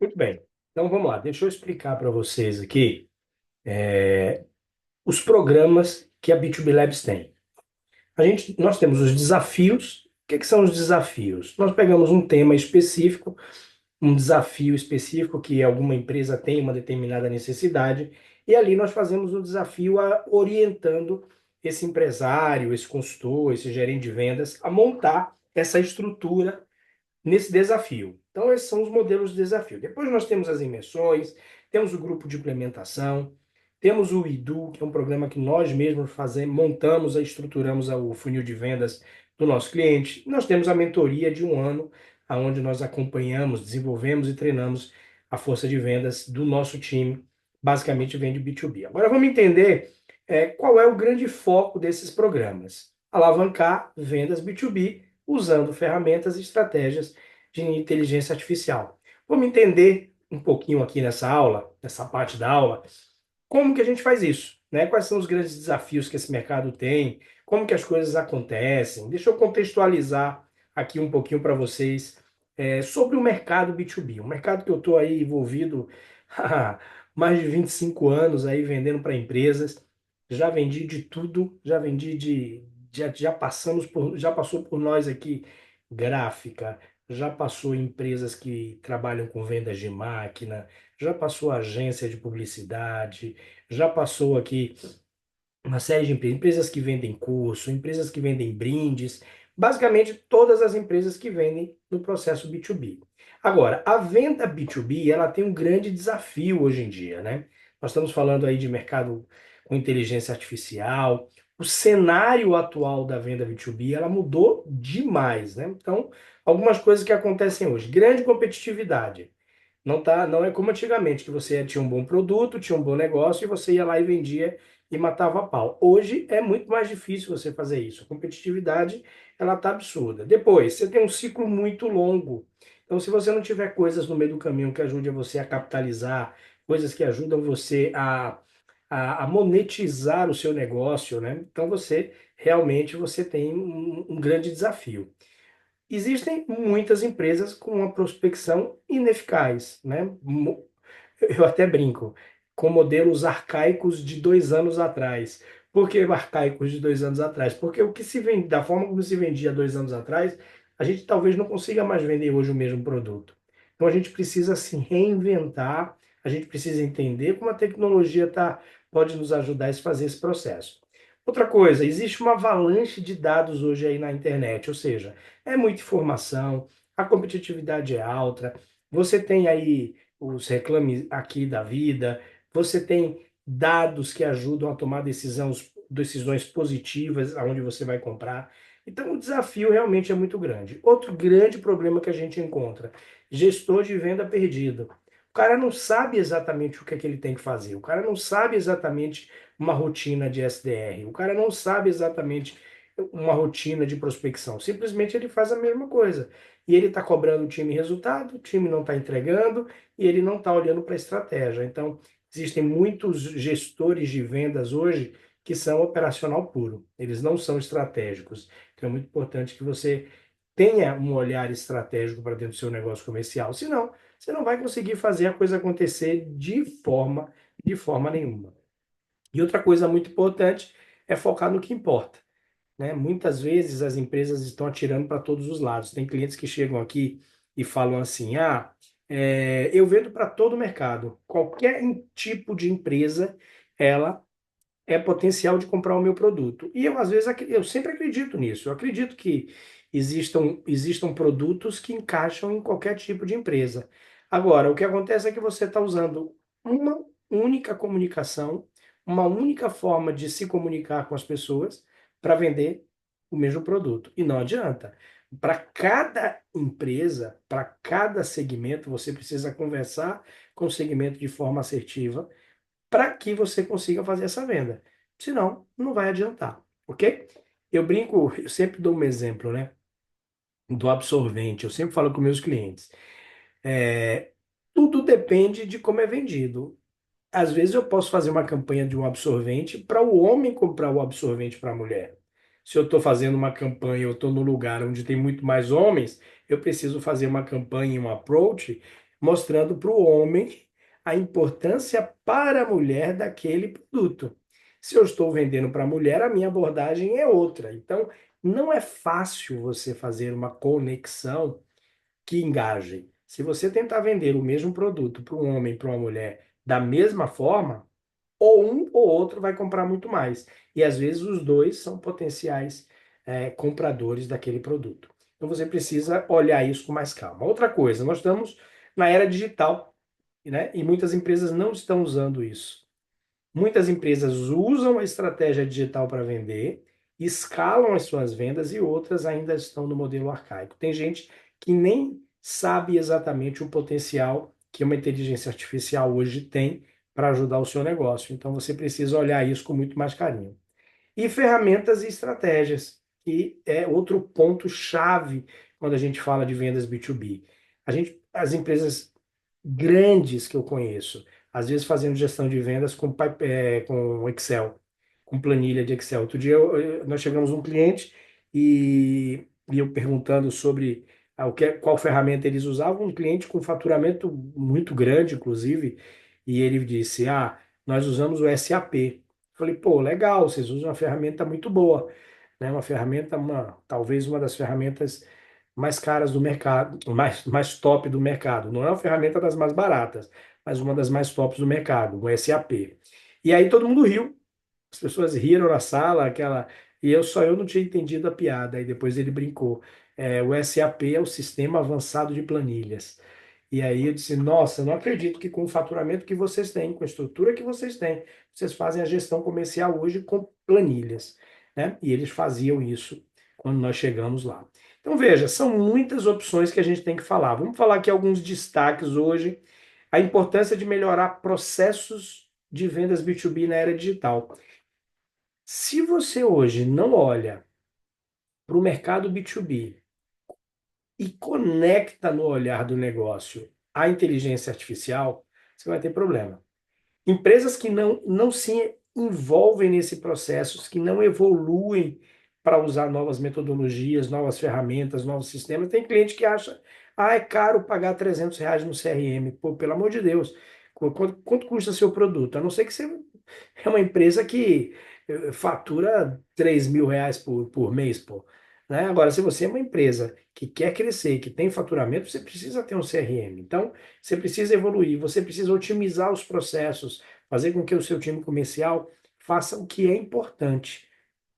Muito bem. Então vamos lá, deixa eu explicar para vocês aqui os programas que a B2B Labs tem. Nós temos os desafios. O que são os desafios? Nós pegamos um tema específico, um desafio específico que alguma empresa tem uma determinada necessidade, e ali nós fazemos um desafio orientando esse empresário, esse consultor, esse gerente de vendas a montar essa estrutura nesse desafio. Então, esses são os modelos de desafio. Depois nós temos as imersões, temos o grupo de implementação, temos o IDU, que é um programa que nós mesmos fazemos, montamos e estruturamos o funil de vendas do nosso cliente. Nós temos a mentoria de um ano, onde nós acompanhamos, desenvolvemos e treinamos a força de vendas do nosso time, basicamente vende B2B. Agora vamos entender qual é o grande foco desses programas. Alavancar vendas B2B usando ferramentas e estratégias de inteligência artificial. Vamos entender um pouquinho aqui nessa aula, nessa parte da aula, como que a gente faz isso, né? Quais são os grandes desafios que esse mercado tem, como que as coisas acontecem. Deixa eu contextualizar aqui um pouquinho para vocês sobre o mercado B2B, um mercado que eu estou aí envolvido há mais de 25 anos aí vendendo para empresas. Já vendi de tudo, já vendi já passou por nós aqui gráfica, já passou empresas que trabalham com vendas de máquina, já passou agência de publicidade, já passou aqui uma série de empresas, empresas que vendem curso, empresas que vendem brindes, basicamente todas as empresas que vendem no processo B2B. Agora, a venda B2B, ela tem um grande desafio hoje em dia, né? Nós estamos falando aí de mercado com inteligência artificial, o cenário atual da venda B2B, ela mudou demais, né? Então, algumas coisas que acontecem hoje, grande competitividade. Não é como antigamente, que você tinha um bom produto, tinha um bom negócio e você ia lá e vendia e matava a pau. Hoje é muito mais difícil você fazer isso. A competitividade, ela tá absurda. Depois, você tem um ciclo muito longo. Então, se você não tiver coisas no meio do caminho que ajudem você a capitalizar, coisas que ajudam você a monetizar o seu negócio, né? Então, você tem um grande desafio. Existem muitas empresas com uma prospecção ineficaz, né? Eu até brinco, com modelos arcaicos de 2 anos atrás. Por que arcaicos de 2 anos atrás? Porque o que se vende, da forma como se vendia 2 anos atrás, a gente talvez não consiga mais vender hoje o mesmo produto. Então a gente precisa se reinventar, a gente precisa entender como a tecnologia pode nos ajudar a fazer esse processo. Outra coisa, existe uma avalanche de dados hoje aí na internet, ou seja, é muita informação, a competitividade é alta, você tem aí os reclames aqui da vida, você tem dados que ajudam a tomar decisões positivas aonde você vai comprar. Então, o desafio realmente é muito grande. Outro grande problema que a gente encontra, gestor de venda perdido. O cara não sabe exatamente o que é que ele tem que fazer, o cara não sabe exatamente uma rotina de SDR, o cara não sabe exatamente uma rotina de prospecção, simplesmente ele faz a mesma coisa. E ele está cobrando o time resultado, o time não está entregando, e ele não está olhando para a estratégia. Então, existem muitos gestores de vendas hoje que são operacional puro, eles não são estratégicos. Então, é muito importante que você tenha um olhar estratégico para dentro do seu negócio comercial, senão você não vai conseguir fazer a coisa acontecer de forma nenhuma. E outra coisa muito importante é focar no que importa, né? Muitas vezes as empresas estão atirando para todos os lados. Tem clientes que chegam aqui e falam assim: eu vendo para todo o mercado. Qualquer tipo de empresa, ela é potencial de comprar o meu produto. E eu, às vezes, eu sempre acredito nisso. Eu acredito que existam produtos que encaixam em qualquer tipo de empresa. Agora, o que acontece é que você está usando uma única comunicação, uma única forma de se comunicar com as pessoas para vender o mesmo produto. E não adianta. Para cada empresa, para cada segmento, você precisa conversar com o segmento de forma assertiva para que você consiga fazer essa venda. Senão, não vai adiantar, ok? Eu brinco, eu sempre dou um exemplo, né? Do absorvente. Eu sempre falo com meus clientes. É, tudo depende de como é vendido. Às vezes eu posso fazer uma campanha de um absorvente para o homem comprar o absorvente para a mulher. Se eu estou fazendo uma campanha, eu estou no lugar onde tem muito mais homens, eu preciso fazer uma campanha, um approach mostrando para o homem a importância para a mulher daquele produto. Se eu estou vendendo para a mulher, a minha abordagem é outra. Então, não é fácil você fazer uma conexão que engaje. Se você tentar vender o mesmo produto para um homem e para uma mulher da mesma forma, ou um ou outro vai comprar muito mais. E às vezes os dois são potenciais compradores daquele produto. Então você precisa olhar isso com mais calma. Outra coisa, nós estamos na era digital, né? E muitas empresas não estão usando isso. Muitas empresas usam a estratégia digital para vender, escalam as suas vendas e outras ainda estão no modelo arcaico. Tem gente que nem sabe exatamente o potencial que uma inteligência artificial hoje tem para ajudar o seu negócio. Então você precisa olhar isso com muito mais carinho. E ferramentas e estratégias, que é outro ponto chave quando a gente fala de vendas B2B. As empresas grandes que eu conheço, às vezes fazendo gestão de vendas com Excel, com planilha de Excel. Outro dia nós chegamos um cliente e eu perguntando sobre qual ferramenta eles usavam, um cliente com faturamento muito grande, inclusive, e ele disse: Ah, nós usamos o SAP. Falei, pô, legal, vocês usam uma ferramenta muito boa, né? Uma ferramenta, talvez uma das ferramentas mais caras do mercado, mais top do mercado. Não é uma ferramenta das mais baratas, mas uma das mais tops do mercado, o SAP. E aí todo mundo riu, as pessoas riram na sala, e eu não tinha entendido a piada. Aí depois ele brincou. O SAP é o Sistema Avançado de Planilhas. E aí eu disse, nossa, eu não acredito que com o faturamento que vocês têm, com a estrutura que vocês têm, vocês fazem a gestão comercial hoje com planilhas, né? E eles faziam isso quando nós chegamos lá. Então veja, são muitas opções que a gente tem que falar. Vamos falar aqui alguns destaques hoje. A importância de melhorar processos de vendas B2B na era digital. Se você hoje não olha para o mercado B2B e conecta no olhar do negócio a inteligência artificial, você vai ter problema. Empresas que não se envolvem nesse processo, que não evoluem para usar novas metodologias, novas ferramentas, novos sistemas. Tem cliente que acha, é caro pagar R$ 300 no CRM. Pô, pelo amor de Deus, quanto custa seu produto? A não ser que você é uma empresa que fatura R$ 3.000 por mês, pô. Né? Agora, se você é uma empresa que quer crescer, que tem faturamento, você precisa ter um CRM. Então, você precisa evoluir, você precisa otimizar os processos, fazer com que o seu time comercial faça o que é importante,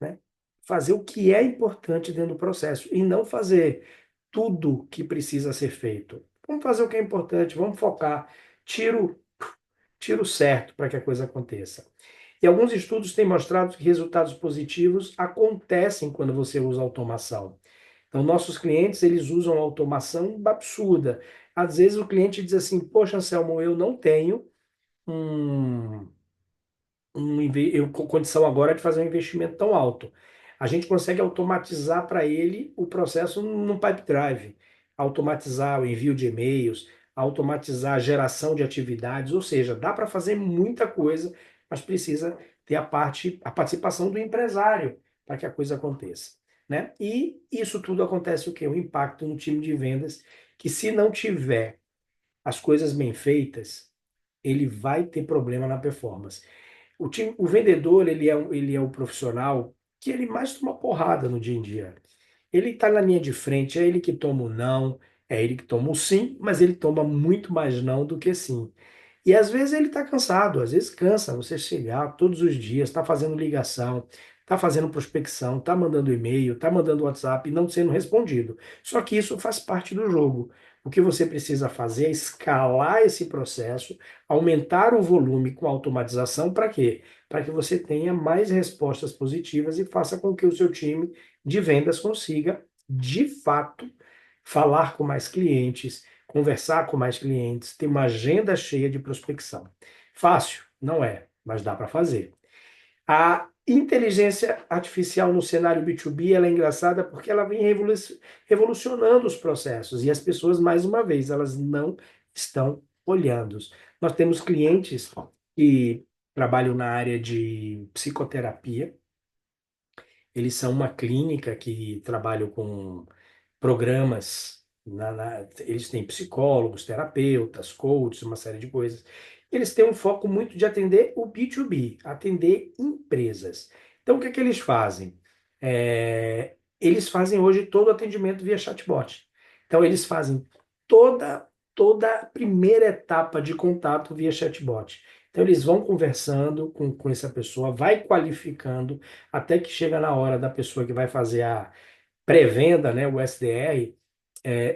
né? Fazer o que é importante dentro do processo e não fazer tudo que precisa ser feito. Vamos fazer o que é importante, vamos focar, tiro, tiro certo para que a coisa aconteça. E alguns estudos têm mostrado que resultados positivos acontecem quando você usa automação. Então, nossos clientes, eles usam automação absurda. Às vezes o cliente diz assim, poxa, Anselmo, eu não tenho um, condição agora de fazer um investimento tão alto. A gente consegue automatizar para ele o processo no Pipe Drive, automatizar o envio de e-mails, automatizar a geração de atividades, ou seja, dá para fazer muita coisa, mas precisa ter a participação do empresário para que a coisa aconteça, né? E isso tudo acontece o quê? O impacto no time de vendas, que se não tiver as coisas bem feitas, ele vai ter problema na performance. O vendedor, ele é o profissional que ele mais toma porrada no dia em dia. Ele está na linha de frente, é ele que toma o não, é ele que toma o sim, mas ele toma muito mais não do que sim. E às vezes ele está cansado, às vezes cansa você chegar todos os dias, está fazendo ligação, está fazendo prospecção, está mandando e-mail, está mandando WhatsApp e não sendo respondido. Só que isso faz parte do jogo. O que você precisa fazer é escalar esse processo, aumentar o volume com automatização, para quê? Para que você tenha mais respostas positivas e faça com que o seu time de vendas consiga, de fato, falar com mais clientes, conversar com mais clientes, ter uma agenda cheia de prospecção. Fácil? Não é, mas dá para fazer. A inteligência artificial no cenário B2B, ela é engraçada porque ela vem revolucionando os processos e as pessoas, mais uma vez, elas não estão olhando. Nós temos clientes que trabalham na área de psicoterapia, eles são uma clínica que trabalham com programas Eles têm psicólogos, terapeutas, coaches, uma série de coisas. Eles têm um foco muito de atender o B2B, atender empresas. Então, o que é que eles fazem? Eles fazem hoje todo o atendimento via chatbot. Então, eles fazem toda a primeira etapa de contato via chatbot. Então, eles vão conversando com essa pessoa, vai qualificando, até que chega na hora da pessoa que vai fazer a pré-venda, né, o SDR,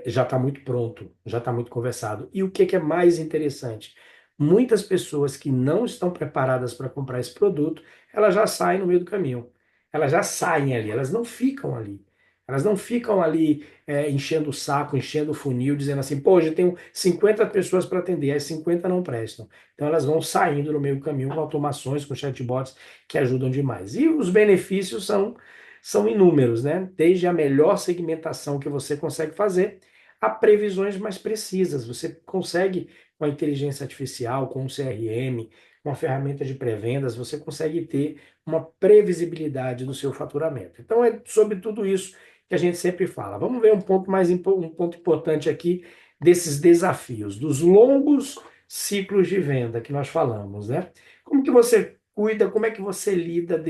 já está muito pronto, já está muito conversado. E o que é mais interessante? Muitas pessoas que não estão preparadas para comprar esse produto, elas já saem no meio do caminho. Elas já saem ali, elas não ficam ali. Elas não ficam ali enchendo o saco, enchendo o funil, dizendo assim, pô, hoje eu tenho 50 pessoas para atender, as 50 não prestam. Então elas vão saindo no meio do caminho com automações, com chatbots que ajudam demais. E os benefícios são inúmeros, né? Desde a melhor segmentação que você consegue fazer a previsões mais precisas. Você consegue, com a inteligência artificial, com o CRM, com a ferramenta de pré-vendas, você consegue ter uma previsibilidade do seu faturamento. Então, é sobre tudo isso que a gente sempre fala. Vamos ver um ponto um ponto importante aqui desses desafios, dos longos ciclos de venda que nós falamos, né? Como que você cuida, como é que você lida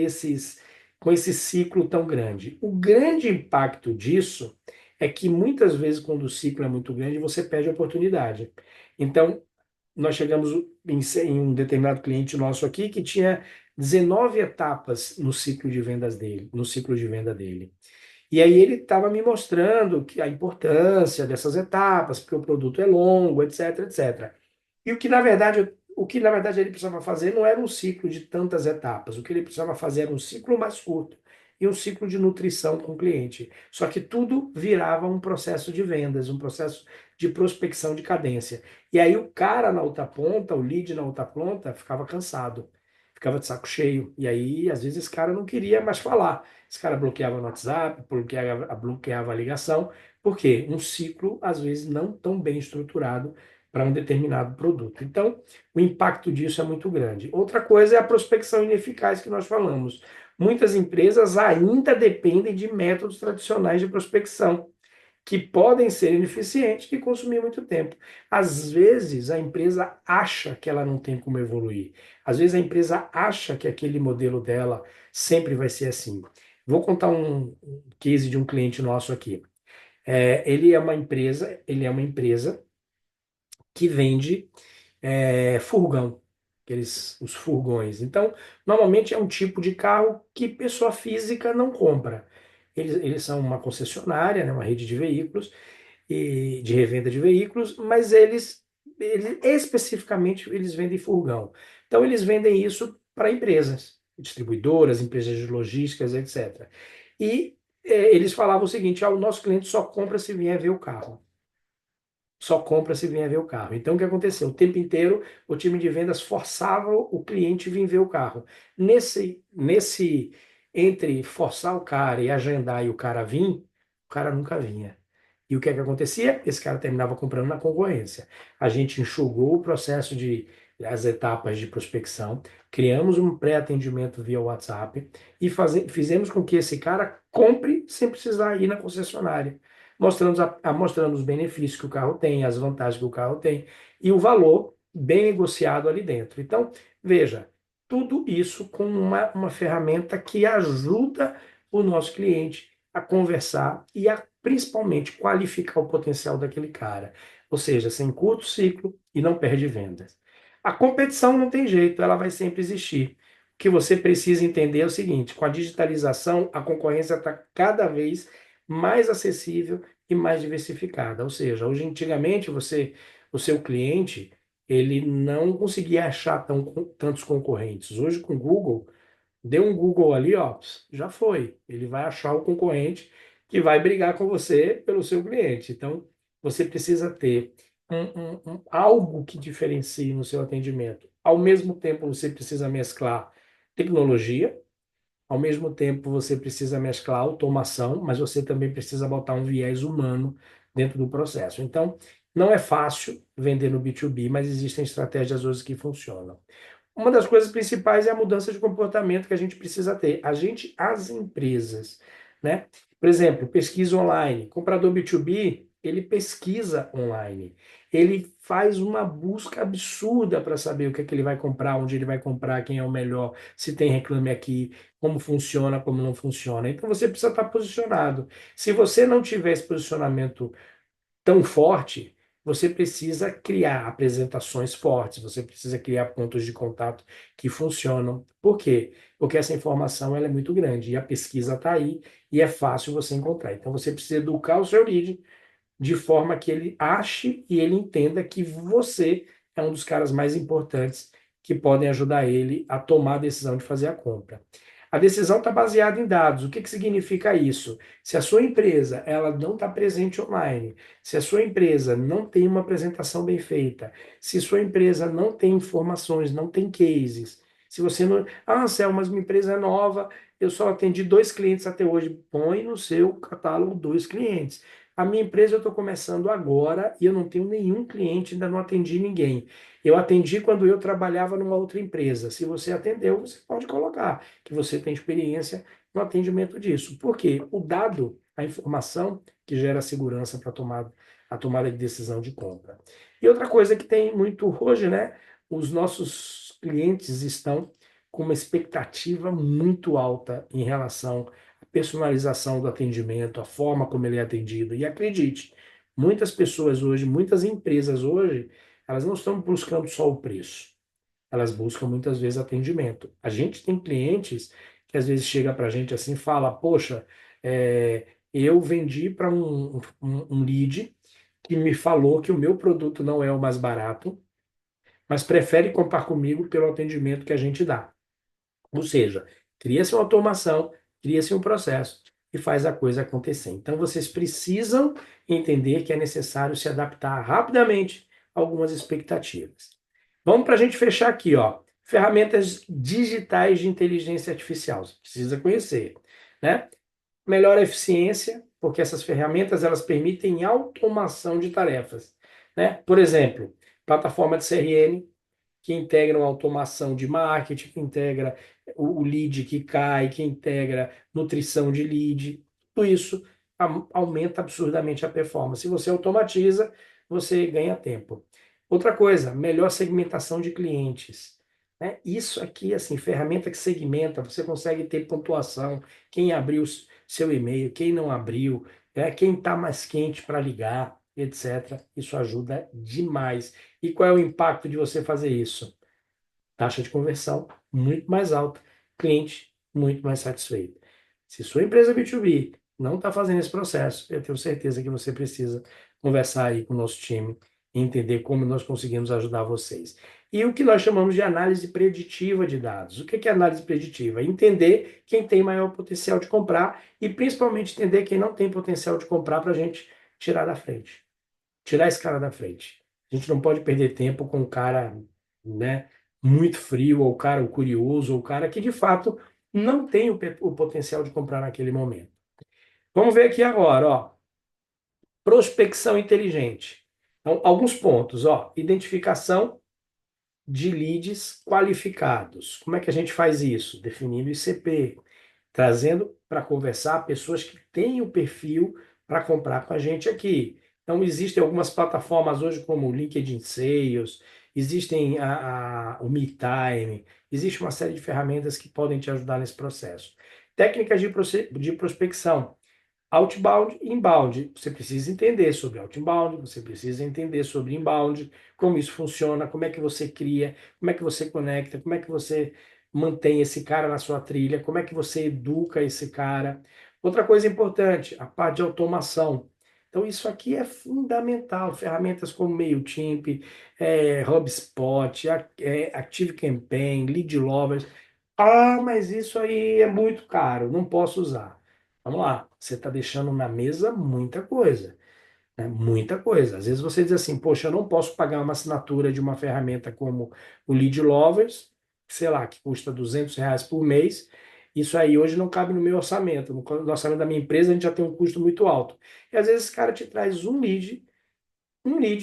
com esse ciclo tão grande? O grande impacto disso é que muitas vezes, quando o ciclo é muito grande, você perde a oportunidade. Então, nós chegamos em um determinado cliente nosso aqui que tinha 19 etapas no ciclo de vendas dele, no ciclo de venda dele. E aí ele estava me mostrando que a importância dessas etapas, porque o produto é longo, etc, etc. E o que na verdade ele precisava fazer não era um ciclo de tantas etapas, o que ele precisava fazer era um ciclo mais curto e um ciclo de nutrição com o cliente. Só que tudo virava um processo de vendas, um processo de prospecção de cadência. E aí o cara na outra ponta, o lead na outra ponta, ficava cansado, ficava de saco cheio. E aí, às vezes, esse cara não queria mais falar. Esse cara bloqueava no WhatsApp, bloqueava a ligação, porque um ciclo, às vezes, não tão bem estruturado para um determinado produto. Então, o impacto disso é muito grande. Outra coisa é a prospecção ineficaz que nós falamos. Muitas empresas ainda dependem de métodos tradicionais de prospecção, que podem ser ineficientes e consumir muito tempo. Às vezes, a empresa acha que ela não tem como evoluir. Às vezes, a empresa acha que aquele modelo dela sempre vai ser assim. Vou contar um case de um cliente nosso aqui. Ele é uma empresa que vende furgão, os furgões. Então, normalmente é um tipo de carro que pessoa física não compra. Eles são uma concessionária, né, uma rede de veículos e de revenda de veículos, mas eles especificamente eles vendem furgão. Então, eles vendem isso para empresas, distribuidoras, empresas de logísticas, etc. E eles falavam o seguinte: o nosso cliente só compra se vier ver o carro, só compra se vier ver o carro. Então, o que aconteceu? O tempo inteiro, o time de vendas forçava o cliente a vir ver o carro. Entre forçar o cara e agendar e o cara vir, o cara nunca vinha. E o que é que acontecia? Esse cara terminava comprando na concorrência. A gente enxugou o processo as etapas de prospecção, criamos um pré-atendimento via WhatsApp e fizemos com que esse cara compre sem precisar ir na concessionária mostrando os benefícios que o carro tem, as vantagens que o carro tem e o valor bem negociado ali dentro. Então, veja, tudo isso com uma ferramenta que ajuda o nosso cliente a conversar e a principalmente qualificar o potencial daquele cara. Ou seja, sem curto ciclo e não perde vendas. A competição não tem jeito, ela vai sempre existir. O que você precisa entender é o seguinte: com a digitalização, a concorrência está cada vez mais acessível e mais diversificada. Ou seja, hoje antigamente o seu cliente, ele não conseguia achar tantos concorrentes. Hoje com o Google, deu um Google ali, ó, já foi. Ele vai achar o concorrente que vai brigar com você pelo seu cliente. Então, você precisa ter algo que diferencie no seu atendimento. Ao mesmo tempo, você precisa mesclar tecnologia, ao mesmo tempo, você precisa mesclar automação, mas você também precisa botar um viés humano dentro do processo. Então, não é fácil vender no B2B, mas existem estratégias hoje que funcionam. Uma das coisas principais é a mudança de comportamento que a gente precisa ter. As empresas, né? Por exemplo, pesquisa online, comprador B2B. ele pesquisa online, ele faz uma busca absurda para saber o que é que ele vai comprar, onde ele vai comprar, quem é o melhor, se tem Reclame Aqui, como funciona, como não funciona. Então você precisa estar posicionado. Se você não tiver esse posicionamento tão forte, você precisa criar apresentações fortes, você precisa criar pontos de contato que funcionam. Por quê? Porque essa informação ela é muito grande e a pesquisa está aí e é fácil você encontrar. Então você precisa educar o seu lead de forma que ele ache e ele entenda que você é um dos caras mais importantes que podem ajudar ele a tomar a decisão de fazer a compra. A decisão está baseada em dados. O que que significa isso? Se a sua empresa ela não está presente online, se a sua empresa não tem uma apresentação bem feita, se sua empresa não tem informações, não tem cases, se você não. Ah, Anselmo, mas minha empresa é nova, eu só atendi 2 clientes até hoje. Põe no seu catálogo 2 clientes. A minha empresa eu estou começando agora e eu não tenho nenhum cliente, ainda não atendi ninguém. Eu atendi quando eu trabalhava numa outra empresa. Se você atendeu, você pode colocar que você tem experiência no atendimento disso. Por quê? O dado, a informação que gera segurança para a tomada de decisão de compra. E outra coisa que tem muito hoje, né? Os nossos clientes estão com uma expectativa muito alta em relação à personalização do atendimento, a forma como ele é atendido. E acredite, muitas pessoas hoje, muitas empresas hoje, elas não estão buscando só o preço, elas buscam muitas vezes atendimento. A gente tem clientes que às vezes chega para a gente assim e fala, poxa, eu vendi para um lead que me falou que o meu produto não é o mais barato, mas prefere comprar comigo pelo atendimento que a gente dá. Ou seja, cria-se uma automação, cria-se um processo e faz a coisa acontecer. Então, vocês precisam entender que é necessário se adaptar rapidamente a algumas expectativas. Vamos para a gente fechar aqui, ó. Ferramentas digitais de inteligência artificial. Você precisa conhecer, né? Melhor eficiência, porque essas ferramentas elas permitem automação de tarefas, né? Por exemplo, plataforma de CRM que integram automação de marketing, que integra o lead que cai, que integra nutrição de lead. Tudo isso aumenta absurdamente a performance. Se você automatiza, você ganha tempo. Outra coisa, melhor segmentação de clientes. Né? Isso aqui, assim, ferramenta que segmenta, você consegue ter pontuação, quem abriu seu e-mail, quem não abriu, né? Quem está mais quente para ligar, etc. Isso ajuda demais. E qual é o impacto de você fazer isso? Taxa de conversão muito mais alta, cliente muito mais satisfeito. Se sua empresa B2B não está fazendo esse processo, eu tenho certeza que você precisa conversar aí com o nosso time e entender como nós conseguimos ajudar vocês. E o que nós chamamos de análise preditiva de dados. O que é análise preditiva? Entender quem tem maior potencial de comprar e principalmente entender quem não tem potencial de comprar para a gente tirar da frente. Tirar esse cara da frente. A gente não pode perder tempo com um cara, né, muito frio, ou o cara o curioso, ou o cara que de fato não tem o potencial de comprar naquele momento. Vamos ver aqui agora, ó. Prospecção inteligente. Então, alguns pontos, ó. Identificação de leads qualificados. Como é que a gente faz isso? Definindo ICP, trazendo para conversar pessoas que têm o perfil para comprar com a gente aqui. Então, existem algumas plataformas hoje, como o LinkedIn Sales, existem o MeTime, existe uma série de ferramentas que podem te ajudar nesse processo. Técnicas de prospecção. Outbound e inbound. Você precisa entender sobre outbound, você precisa entender sobre inbound, como isso funciona, como é que você cria, como é que você conecta, como é que você mantém esse cara na sua trilha, como é que você educa esse cara. Outra coisa importante, a parte de automação. Então, isso aqui é fundamental. Ferramentas como MailChimp, HubSpot, ActiveCampaign, Lead Lovers. Ah, mas isso aí é muito caro, não posso usar. Vamos lá, você está deixando na mesa muita coisa, né? Muita coisa. Às vezes você diz assim, poxa, eu não posso pagar uma assinatura de uma ferramenta como o Lead Lovers, sei lá, que custa R$ 200 por mês. Isso aí hoje não cabe no meu orçamento. No orçamento da minha empresa, a gente já tem um custo muito alto. E às vezes esse cara te traz um lead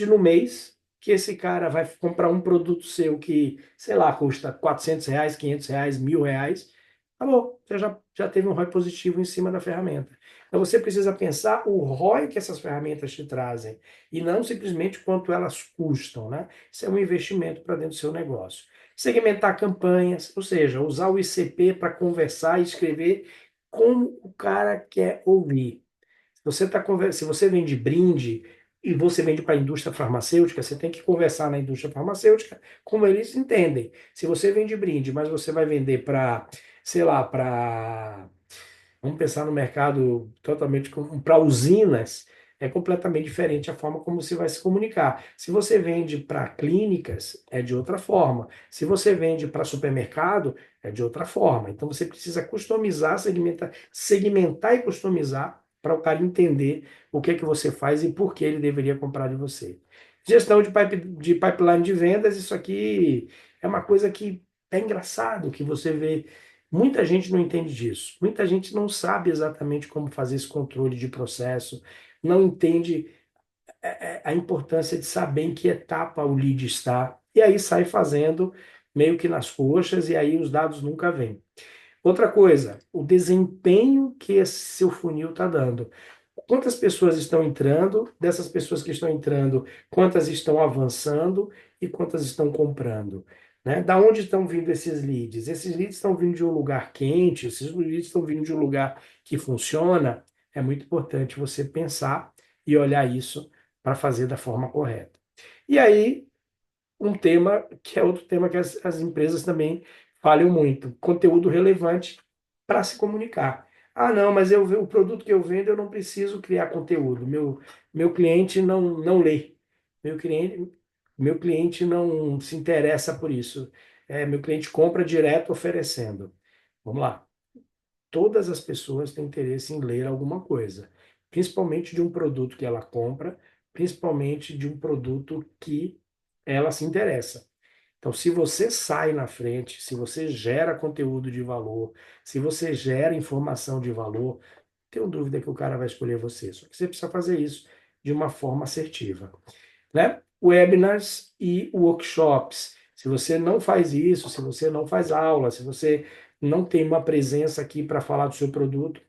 no mês, que esse cara vai comprar um produto seu que, sei lá, custa R$ 400, R$ 500, R$ 1.000, Acabou, você já teve um ROI positivo em cima da ferramenta. Então você precisa pensar o ROI que essas ferramentas te trazem e não simplesmente quanto elas custam, né? Isso é um investimento para dentro do seu negócio. Segmentar campanhas, ou seja, usar o ICP para conversar e escrever como o cara quer ouvir. Se você vende brinde e você vende para a indústria farmacêutica, você tem que conversar na indústria farmacêutica como eles entendem. Se você vende brinde, mas você vai vender para, sei lá, para, vamos pensar no mercado totalmente para usinas, é completamente diferente a forma como você vai se comunicar. Se você vende para clínicas, é de outra forma. Se você vende para supermercado, é de outra forma. Então você precisa customizar, segmentar e customizar para o cara entender o que é que você faz e por que ele deveria comprar de você. Gestão de pipeline de vendas, isso aqui é uma coisa que é engraçado que você vê. Muita gente não entende disso. Muita gente não sabe exatamente como fazer esse controle de processo, não entende a importância de saber em que etapa o lead está, e aí sai fazendo meio que nas coxas, e aí os dados nunca vêm. Outra coisa, o desempenho que esse seu funil está dando. Quantas pessoas estão entrando? Dessas pessoas que estão entrando, quantas estão avançando e quantas estão comprando? Né? Da onde estão vindo esses leads? Esses leads estão vindo de um lugar quente, esses leads estão vindo de um lugar que funciona. É muito importante você pensar e olhar isso para fazer da forma correta. E aí, um tema que é outro tema que as empresas também falham muito, conteúdo relevante para se comunicar. Ah, não, mas o produto que eu vendo eu não preciso criar conteúdo. Meu cliente não lê. Meu cliente, meu cliente não se interessa por isso. Meu cliente compra direto oferecendo. Vamos lá. Todas as pessoas têm interesse em ler alguma coisa, principalmente de um produto que ela compra, principalmente de um produto que ela se interessa. Então, se você sai na frente, se você gera conteúdo de valor, se você gera informação de valor, tenho dúvida que o cara vai escolher você. Só que você precisa fazer isso de uma forma assertiva, né? Webinars e workshops. Se você não faz isso, se você não faz aula, se você não tem uma presença aqui para falar do seu produto,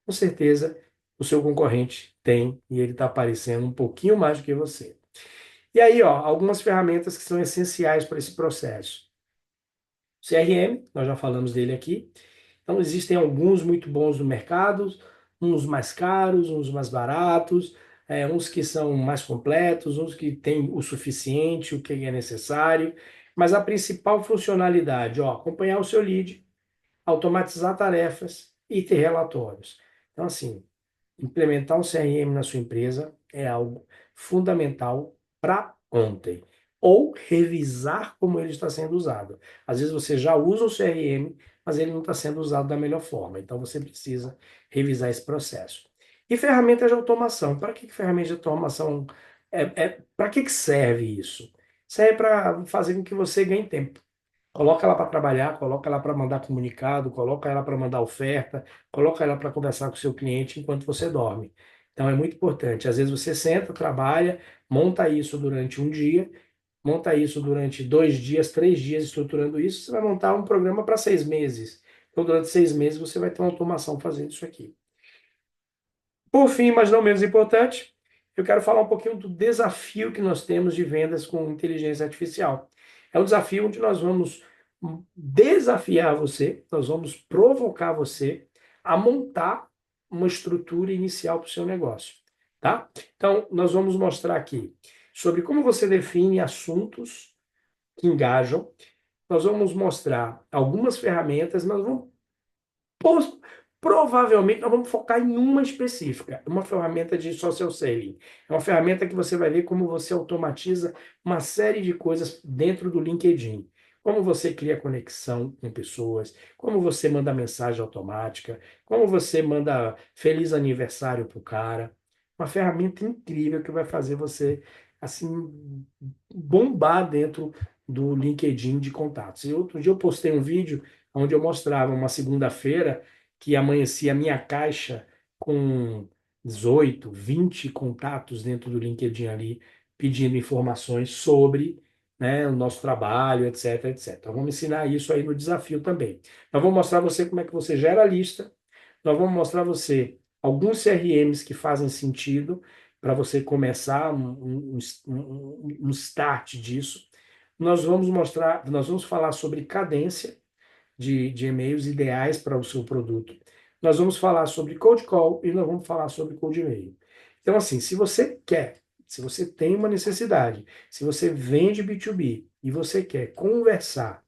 com certeza o seu concorrente tem e ele está aparecendo um pouquinho mais do que você. E aí, ó, algumas ferramentas que são essenciais para esse processo. CRM, nós já falamos dele aqui. Então, existem alguns muito bons no mercado, uns mais caros, uns mais baratos, uns que são mais completos, uns que têm o suficiente, o que é necessário. Mas a principal funcionalidade, ó, acompanhar o seu lead, automatizar tarefas e ter relatórios. Então, assim, implementar um CRM na sua empresa é algo fundamental para ontem. Ou revisar como ele está sendo usado. Às vezes você já usa o CRM, mas ele não está sendo usado da melhor forma. Então você precisa revisar esse processo. E ferramentas de automação. Para que ferramentas de automação? Para que serve isso? Serve para fazer com que você ganhe tempo. Coloca ela para trabalhar, coloca ela para mandar comunicado, coloca ela para mandar oferta, coloca ela para conversar com o seu cliente enquanto você dorme. Então é muito importante. Às vezes você senta, trabalha, monta isso durante um dia, monta isso durante 2 dias, 3 dias, estruturando isso, você vai montar um programa para 6 meses. Então, durante 6 meses, você vai ter uma automação fazendo isso aqui. Por fim, mas não menos importante, eu quero falar um pouquinho do desafio que nós temos de vendas com inteligência artificial. É um desafio onde nós vamos desafiar você, nós vamos provocar você a montar uma estrutura inicial para o seu negócio, tá? Então, nós vamos mostrar aqui sobre como você define assuntos que engajam. Nós vamos mostrar algumas ferramentas, nós vamos Pos- provavelmente nós vamos focar em uma específica, uma ferramenta de social selling. É uma ferramenta que você vai ver como você automatiza uma série de coisas dentro do LinkedIn. Como você cria conexão com pessoas, como você manda mensagem automática, como você manda feliz aniversário para o cara. Uma ferramenta incrível que vai fazer você assim bombar dentro do LinkedIn de contatos. E outro dia eu postei um vídeo onde eu mostrava uma segunda-feira que amanhecia a minha caixa com 18, 20 contatos dentro do LinkedIn ali, pedindo informações sobre né, o nosso trabalho, etc, etc. Então, vamos ensinar isso aí no desafio também. Nós vamos mostrar você como é que você gera a lista, nós vamos mostrar você alguns CRMs que fazem sentido para você começar um start disso. Nós vamos falar sobre cadência de e-mails ideais para o seu produto. Nós vamos falar sobre cold call e nós vamos falar sobre cold e-mail. Então, assim, se você quer, se você tem uma necessidade, se você vende B2B e você quer conversar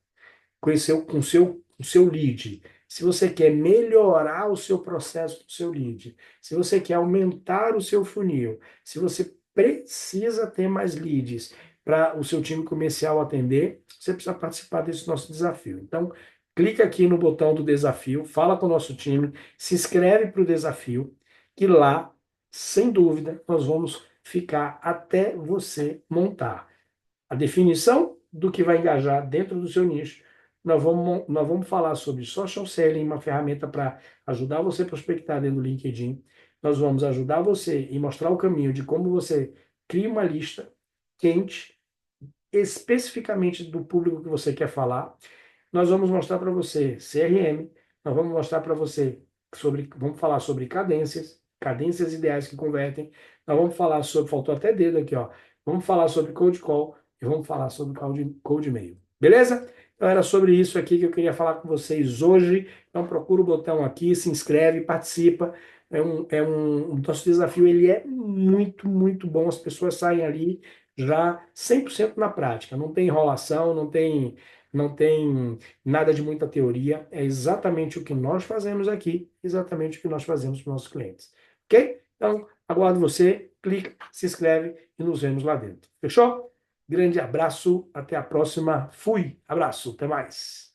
com o seu lead, se você quer melhorar o seu processo do seu lead, se você quer aumentar o seu funil, se você precisa ter mais leads para o seu time comercial atender, você precisa participar desse nosso desafio. Então, clica aqui no botão do desafio, fala com o nosso time, se inscreve para o desafio, que lá, sem dúvida, nós vamos ficar até você montar a definição do que vai engajar dentro do seu nicho. Nós vamos falar sobre social selling, uma ferramenta para ajudar você a prospectar dentro do LinkedIn. Nós vamos ajudar você e mostrar o caminho de como você cria uma lista quente, especificamente do público que você quer falar. Nós vamos mostrar para você CRM, nós vamos mostrar para você vamos falar sobre cadências ideais que convertem. Nós vamos falar sobre, faltou até dedo aqui, ó. Vamos falar sobre cold call e vamos falar sobre cold e-mail. Beleza? Então era sobre isso aqui que eu queria falar com vocês hoje. Então procura o botão aqui, se inscreve, participa. O nosso desafio ele é muito, muito bom. As pessoas saem ali já 100% na prática. Não tem enrolação, não tem nada de muita teoria. É exatamente o que nós fazemos aqui, exatamente o que nós fazemos para os nossos clientes. Ok? Então, aguardo você, clica, se inscreve e nos vemos lá dentro. Fechou? Grande abraço, até a próxima. Fui, abraço, até mais.